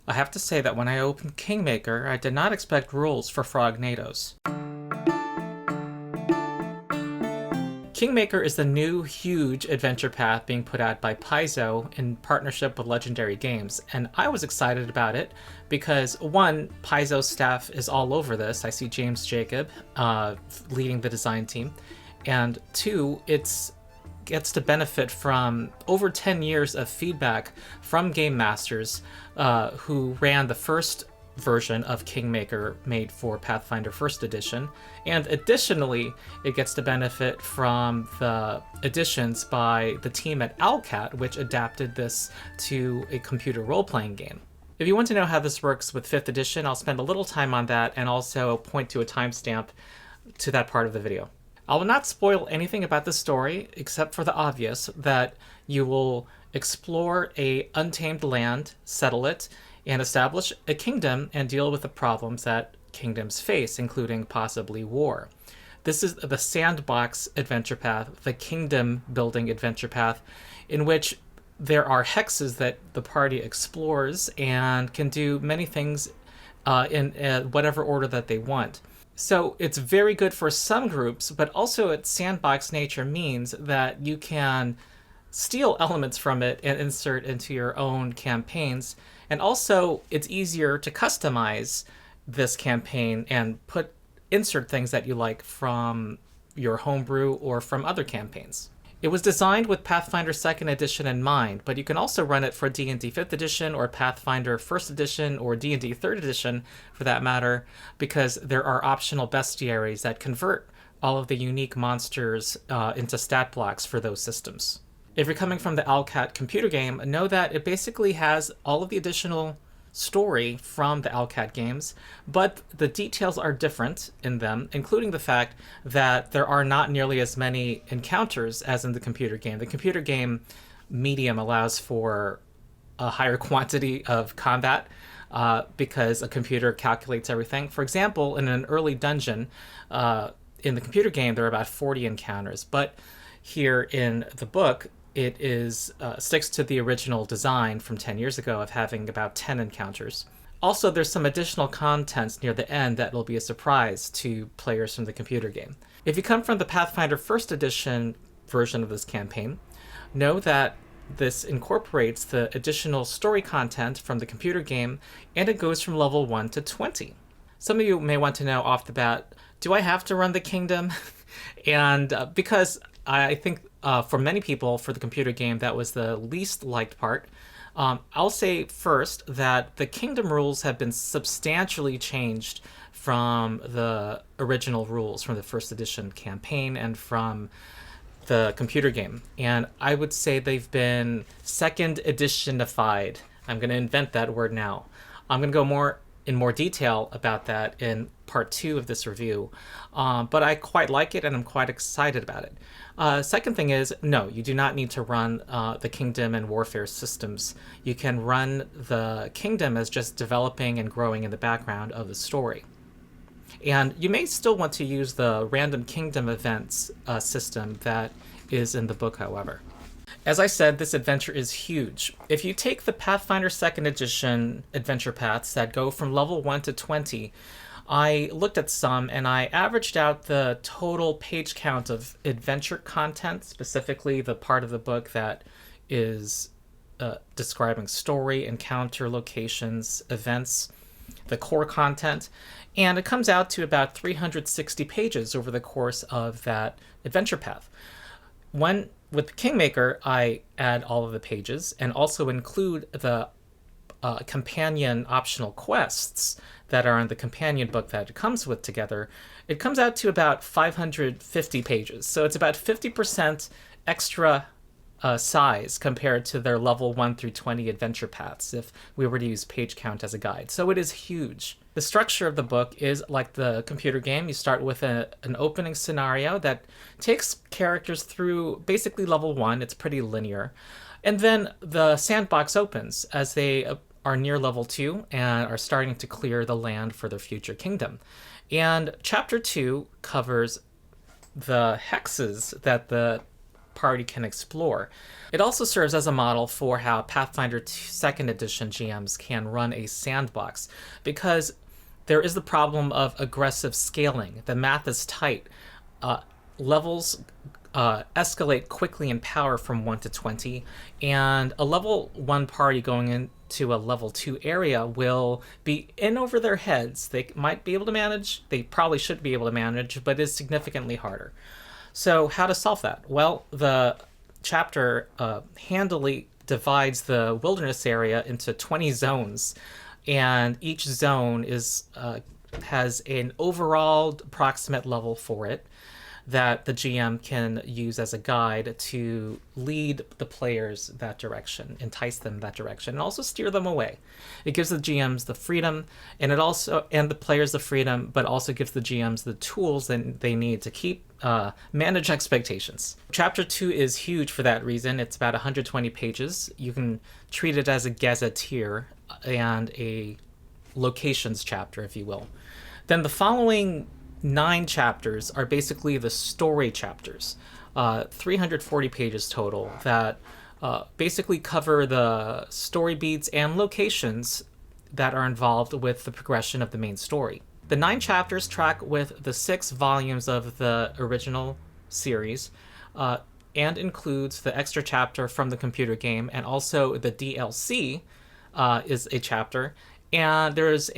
I have to say that when I opened KINGMAKER, I did not expect rules for Frognados. KINGMAKER is the new, huge adventure path being put out by Paizo in partnership with Legendary Games, and I was excited about it because, one, Paizo's staff is all over this. I see James Jacob leading the design team, and two, it gets to benefit from over 10 years of feedback from game masters who ran the first version of KINGMAKER made for Pathfinder 1st Edition, and additionally, it gets to benefit from the additions by the team at Owlcat, which adapted this to a computer role-playing game. If you want to know how this works with 5th Edition, I'll spend a little time on that and also point to a timestamp to that part of the video. I will not spoil anything about the story, except for the obvious, that you will explore a untamed land, settle it, and establish a kingdom and deal with the problems that kingdoms face, including possibly war. This is the sandbox adventure path, the kingdom building adventure path, in which there are hexes that the party explores and can do many things in whatever order that they want. So it's very good for some groups, but also its sandbox nature means that you can steal elements from it and insert into your own campaigns. And also, it's easier to customize this campaign and insert things that you like from your homebrew or from other campaigns. It was designed with Pathfinder 2nd Edition in mind, but you can also run it for D&D 5th Edition or Pathfinder 1st Edition or D&D 3rd Edition, for that matter, because there are optional bestiaries that convert all of the unique monsters into stat blocks for those systems. If you're coming from the Owlcat computer game, know that it basically has all of the additional story from the Owlcat games, but the details are different in them, including the fact that there are not nearly as many encounters as in the computer game. The computer game medium allows for a higher quantity of combat because a computer calculates everything. For example, in an early dungeon, in the computer game, there are about 40 encounters, but here in the book, it sticks to the original design from 10 years ago of having about 10 encounters. Also, there's some additional contents near the end that will be a surprise to players from the computer game. If you come from the Pathfinder 1st Edition version of this campaign, know that this incorporates the additional story content from the computer game, and it goes from level 1 to 20. Some of you may want to know off the bat, do I have to run the kingdom? And because I think for many people, for the computer game, that was the least liked part. I'll say first that the kingdom rules have been substantially changed from the original rules from the 1st Edition campaign and from the computer game. And I would say they've been 2nd Editionified. I'm going to invent that word now. I'm going to go in more detail about that in part 2 of this review, but I quite like it and I'm quite excited about it. Second thing is, no, you do not need to run the kingdom and warfare systems. You can run the kingdom as just developing and growing in the background of the story. And you may still want to use the random kingdom events system that is in the book, however. As I said, this adventure is huge. If you take the Pathfinder 2nd Edition adventure paths that go from level 1 to 20, I looked at some and I averaged out the total page count of adventure content, specifically the part of the book that is describing story, encounter, locations, events, the core content, and it comes out to about 360 pages over the course of that adventure path. With KINGMAKER, I add all of the pages and also include the companion optional quests that are in the companion book that it comes with together. It comes out to about 550 pages. So it's about 50% extra size compared to their level 1 through 20 adventure paths if we were to use page count as a guide. So it is huge. The structure of the book is like the computer game. You start with an opening scenario that takes characters through basically level 1. It's pretty linear. And then the sandbox opens as they are near level 2 and are starting to clear the land for their future kingdom. And chapter 2 covers the hexes that the party can explore. It also serves as a model for how Pathfinder 2nd Edition GMs can run a sandbox, because there is the problem of aggressive scaling. The math is tight. Levels escalate quickly in power from 1 to 20, and a level 1 party going into a level 2 area will be in over their heads. They might be able to manage, they probably should be able to manage, but it's significantly harder. So how to solve that? Well, the chapter handily divides the wilderness area into 20 zones, and each zone has an overall approximate level for it that the GM can use as a guide to lead the players that direction, entice them that direction, and also steer them away. It gives the GMs the freedom, and the players the freedom, but also gives the GMs the tools that they need to manage expectations. Chapter 2 is huge for that reason. It's about 120 pages. You can treat it as a gazetteer and a locations chapter, if you will. Then the following 9 chapters are basically the story chapters, 340 pages total, that basically cover the story beats and locations that are involved with the progression of the main story. The 9 chapters track with the 6 volumes of the original series, and includes the extra chapter from the computer game, and also the DLC is a chapter, and as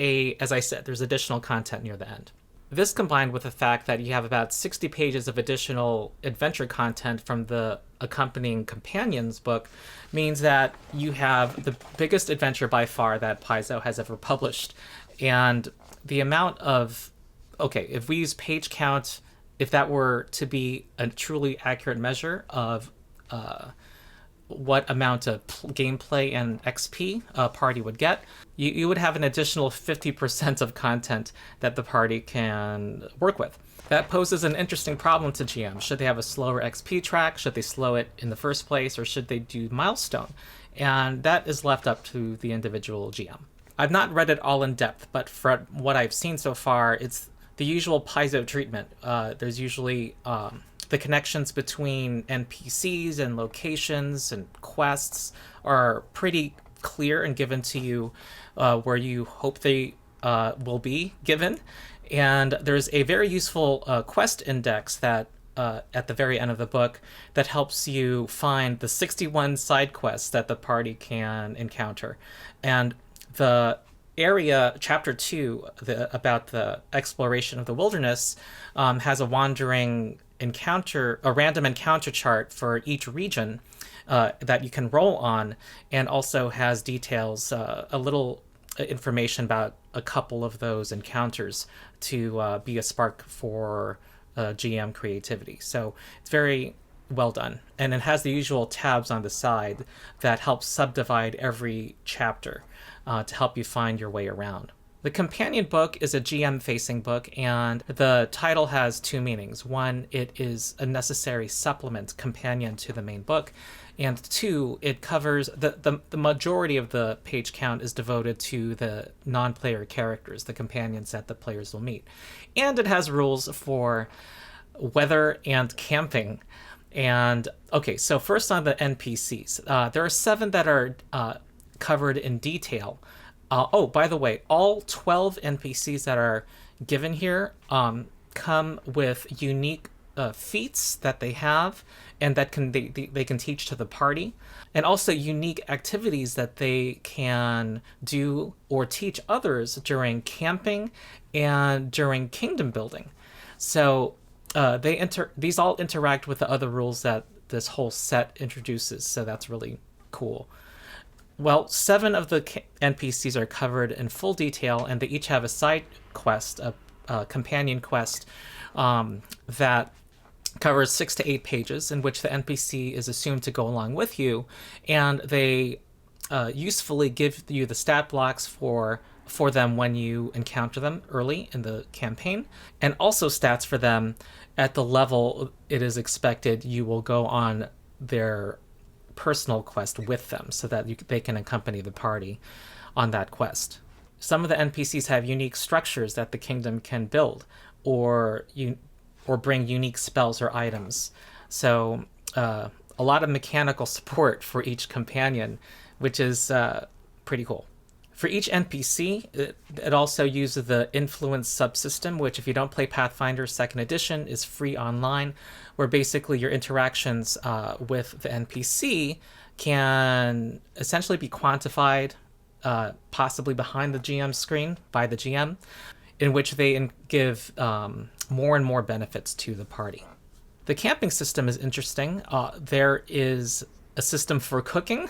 I said, there's additional content near the end. This, combined with the fact that you have about 60 pages of additional adventure content from the accompanying companions book, means that you have the biggest adventure by far that Paizo has ever published. And the amount of... Okay, if we use page count, if that were to be a truly accurate measure of what amount of gameplay and XP a party would get, you would have an additional 50% of content that the party can work with. That poses an interesting problem to GM. Should they have a slower XP track? Should they slow it in the first place? Or should they do milestone? And that is left up to the individual GM. I've not read it all in depth, but for what I've seen so far, it's the usual Paizo treatment. There's usually the connections between NPCs and locations and quests are pretty clear and given to you where you hope they will be given. And there's a very useful quest index that at the very end of the book that helps you find the 61 side quests that the party can encounter. And the area, chapter 2, about the exploration of the wilderness, has a random encounter chart for each region that you can roll on, and also has details, a little information about a couple of those encounters to be a spark for GM creativity. So it's very well done, and it has the usual tabs on the side that help subdivide every chapter to help you find your way around. The companion book is a GM-facing book, and the title has 2 meanings. 1, it is a necessary supplement companion to the main book, and 2, it covers the majority of the page count is devoted to the non-player characters, the companions that the players will meet. And it has rules for weather and camping. And okay, so first on the NPCs. There are 7 that are covered in detail. Oh, by the way, all 12 NPCs that are given here come with unique feats that they have, and that they can teach to the party, and also unique activities that they can do or teach others during camping and during kingdom building. So these all interact with the other rules that this whole set introduces, so that's really cool. Well, 7 of the NPCs are covered in full detail, and they each have a side quest, a companion quest, that covers 6 to 8 pages, in which the NPC is assumed to go along with you, and they usefully give you the stat blocks for them when you encounter them early in the campaign, and also stats for them at the level it is expected you will go on their personal quest with them, so that they can accompany the party on that quest. Some of the NPCs have unique structures that the kingdom can build, or bring unique spells or items. So a lot of mechanical support for each companion, which is pretty cool. For each NPC, it also uses the influence subsystem, which if you don't play Pathfinder 2nd Edition is free online, where basically your interactions with the NPC can essentially be quantified, possibly behind the GM screen by the GM, in which they give more and more benefits to the party. The camping system is interesting. There is a system for cooking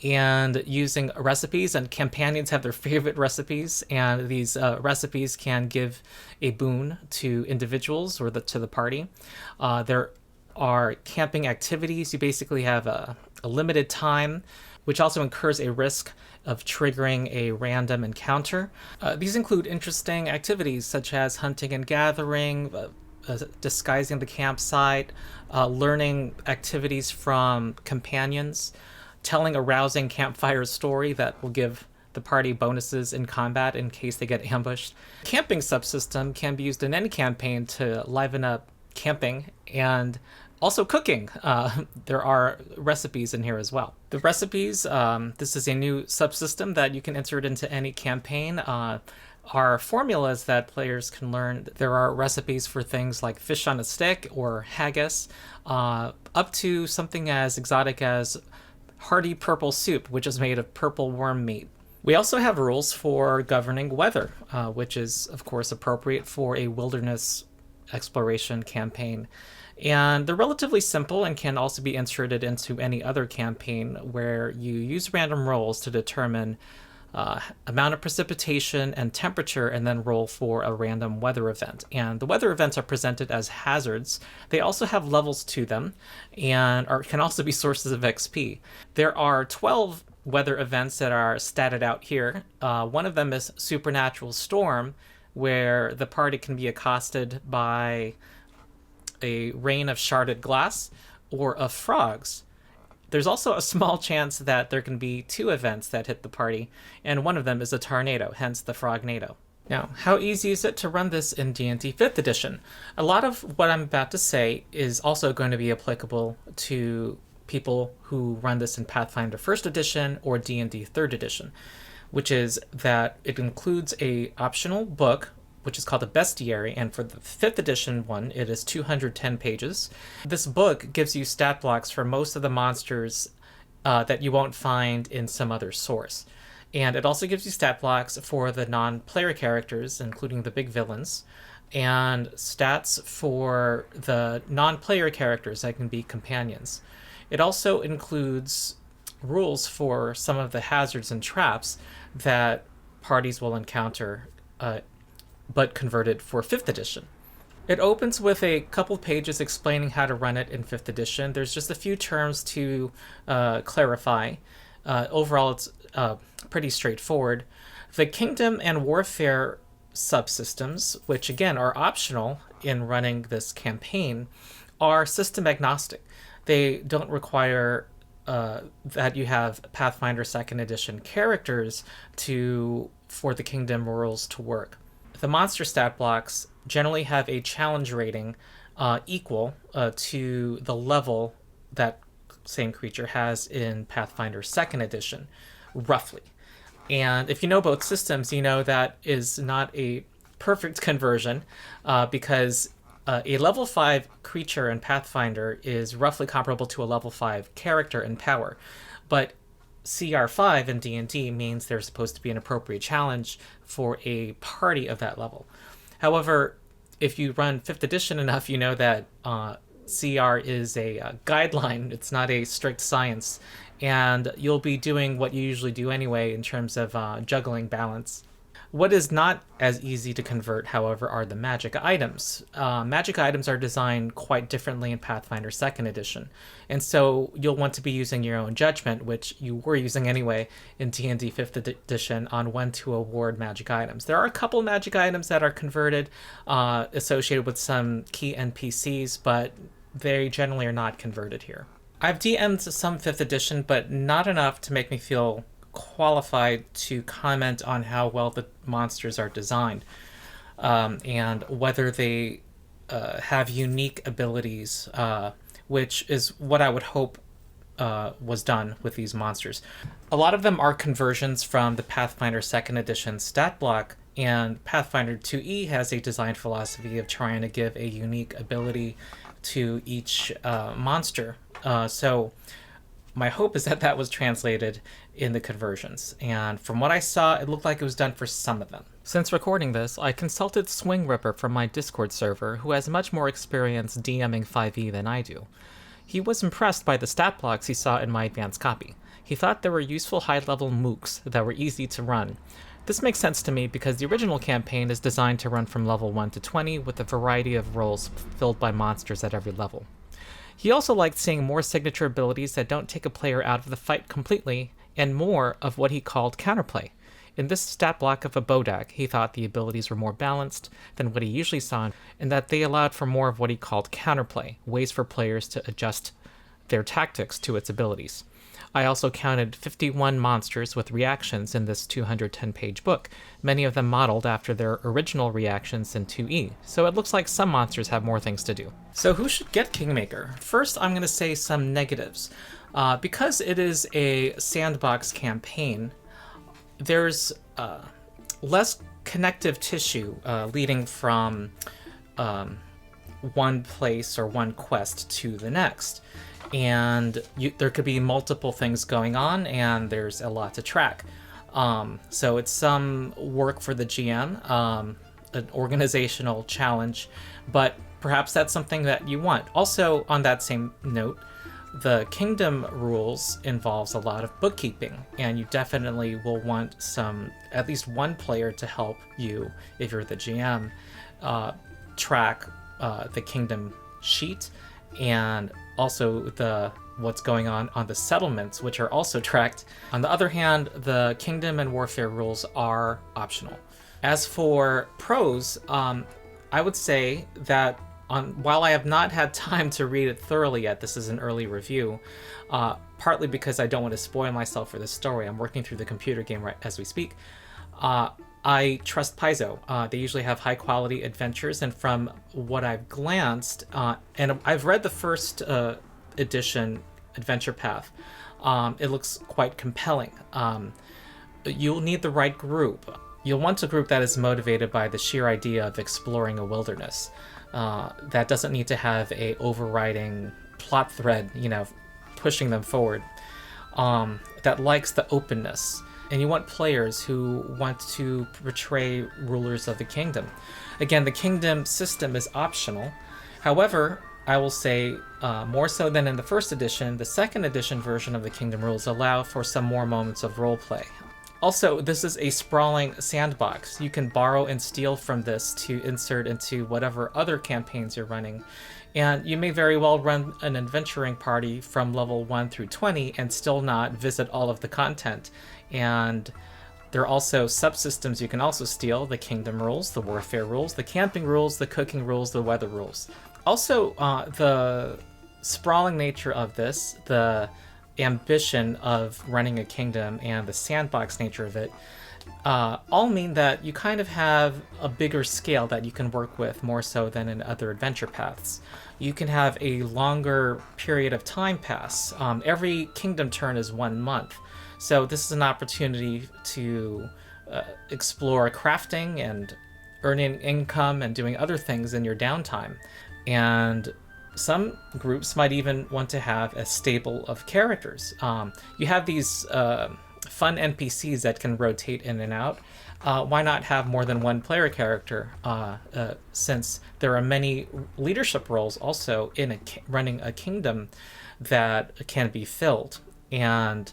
and using recipes, and companions have their favorite recipes, and these recipes can give a boon to individuals or to the party. There are camping activities. You basically have a limited time, which also incurs a risk of triggering a random encounter. These include interesting activities such as hunting and gathering, disguising the campsite, learning activities from companions, telling a rousing campfire story that will give the party bonuses in combat in case they get ambushed. Camping subsystem can be used in any campaign to liven up camping and also cooking. There are recipes in here as well. The recipes, this is a new subsystem that you can insert into any campaign. Are formulas that players can learn. There are recipes for things like fish on a stick or haggis, up to something as exotic as hearty purple soup, which is made of purple worm meat. We also have rules for governing weather, which is, of course, appropriate for a wilderness exploration campaign. And they're relatively simple and can also be inserted into any other campaign where you use random rolls to determine amount of precipitation and temperature, and then roll for a random weather event. And the weather events are presented as hazards. They also have levels to them and can also be sources of XP. There are 12 weather events that are statted out here. One of them is Supernatural Storm, where the party can be accosted by a rain of sharded glass or of frogs. There's also a small chance that there can be 2 events that hit the party, and one of them is a tornado, hence the Frognado. Now, how easy is it to run this in D&D 5th edition? A lot of what I'm about to say is also going to be applicable to people who run this in Pathfinder 1st edition or D&D 3rd edition, which is that it includes a optional book which is called a bestiary, and for the 5th edition one, it is 210 pages. This book gives you stat blocks for most of the monsters that you won't find in some other source. And it also gives you stat blocks for the non-player characters, including the big villains, and stats for the non-player characters that can be companions. It also includes rules for some of the hazards and traps that parties will encounter, but converted for 5th edition. It opens with a couple pages explaining how to run it in 5th edition. There's just a few terms to clarify. Overall, it's pretty straightforward. The Kingdom and Warfare subsystems, which again are optional in running this campaign, are system agnostic. They don't require that you have Pathfinder 2nd edition characters for the Kingdom rules to work. The monster stat blocks generally have a challenge rating equal to the level that same creature has in Pathfinder 2nd edition, roughly. And if you know both systems, you know that is not a perfect conversion because a level 5 creature in Pathfinder is roughly comparable to a level 5 character in power. But CR5 in D&D means there's supposed to be an appropriate challenge for a party of that level. However, if you run 5th edition enough, you know that CR is a guideline. It's not a strict science. And you'll be doing what you usually do anyway in terms of juggling balance. What is not as easy to convert, however, are the magic items. Magic items are designed quite differently in Pathfinder 2nd edition, and so you'll want to be using your own judgment, which you were using anyway in D&D 5th edition, on when to award magic items. There are a couple magic items that are converted associated with some key NPCs, but they generally are not converted here. I've DM'd some 5th edition, but not enough to make me feel qualified to comment on how well the monsters are designed and whether they have unique abilities which is what I would hope was done with these monsters. A lot of them are conversions from the Pathfinder 2nd Edition stat block, and Pathfinder 2e has a design philosophy of trying to give a unique ability to each monster. So my hope is that that was translated in the conversions, and from what I saw, it looked like it was done for some of them. Since recording this, I consulted Swing Ripper from my Discord server, who has much more experience DMing 5e than I do. He was impressed by the stat blocks he saw in my advanced copy. He thought there were useful high-level mooks that were easy to run. This makes sense to me because the original campaign is designed to run from level 1 to 20 with a variety of roles filled by monsters at every level. He also liked seeing more signature abilities that don't take a player out of the fight completely, and more of what he called counterplay. In this stat block of a Bodak, he thought the abilities were more balanced than what he usually saw, and that they allowed for more of what he called counterplay, ways for players to adjust their tactics to its abilities. I also counted 51 monsters with reactions in this 210-page book, many of them modeled after their original reactions in 2e, so it looks like some monsters have more things to do. So who should get Kingmaker? First, I'm going to say some negatives. Because it is a sandbox campaign, there's less connective tissue leading from one place or one quest to the next. And there could be multiple things going on, and there's a lot to track. So it's some work for the GM, an organizational challenge, but perhaps that's something that you want. Also, on that same note, the kingdom rules involves a lot of bookkeeping, and you definitely will want at least one player to help you, if you're the GM, track the kingdom sheet, and also what's going on the settlements, which are also tracked. On the other hand, the kingdom and warfare rules are optional. As for pros, I would say that while I have not had time to read it thoroughly yet, this is an early review, partly because I don't want to spoil myself for this story. I'm working through the computer game right as we speak. I trust Paizo. They usually have high quality adventures, and from what I've glanced, and I've read the first edition Adventure Path, it looks quite compelling. You'll need the right group. You'll want a group that is motivated by the sheer idea of exploring a wilderness. That doesn't need to have a overriding plot thread, pushing them forward. That likes the openness. And you want players who want to portray rulers of the kingdom. Again, the kingdom system is optional. However, I will say, more so than in the first edition, the second edition version of the kingdom rules allow for some more moments of roleplay. Also, this is a sprawling sandbox. You can borrow and steal from this to insert into whatever other campaigns you're running. And you may very well run an adventuring party from level 1 through 20 and still not visit all of the content. And there are also subsystems you can also steal: the kingdom rules, the warfare rules, the camping rules, the cooking rules, the weather rules. Also, the sprawling nature of this, the ambition of running a kingdom, and the sandbox nature of it, all mean that you kind of have a bigger scale that you can work with, more so than in other adventure paths. You can have a longer period of time pass. Every kingdom turn is 1 month. So this is an opportunity to explore crafting and earning income and doing other things in your downtime. And some groups might even want to have a stable of characters. You have these fun NPCs that can rotate in and out. Why not have more than one player character, since there are many leadership roles also in running a kingdom that can be filled. And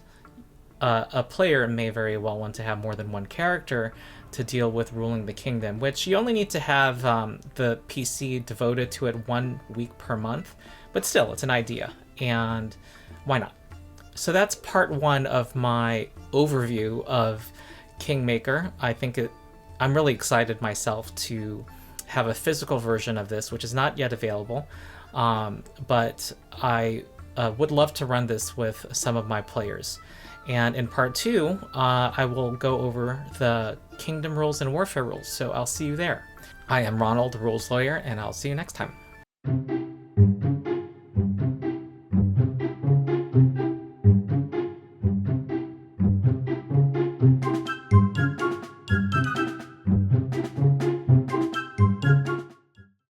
a player may very well want to have more than one character to deal with ruling the kingdom, which you only need to have the PC devoted to it 1 week per month, but still, it's an idea, and why not? So that's part 1 of my overview of Kingmaker. I'm really excited myself to have a physical version of this, which is not yet available, but I would love to run this with some of my players. And in part 2, I will go over the kingdom rules and warfare rules, so I'll see you there. I am Ronald, the rules lawyer, and I'll see you next time.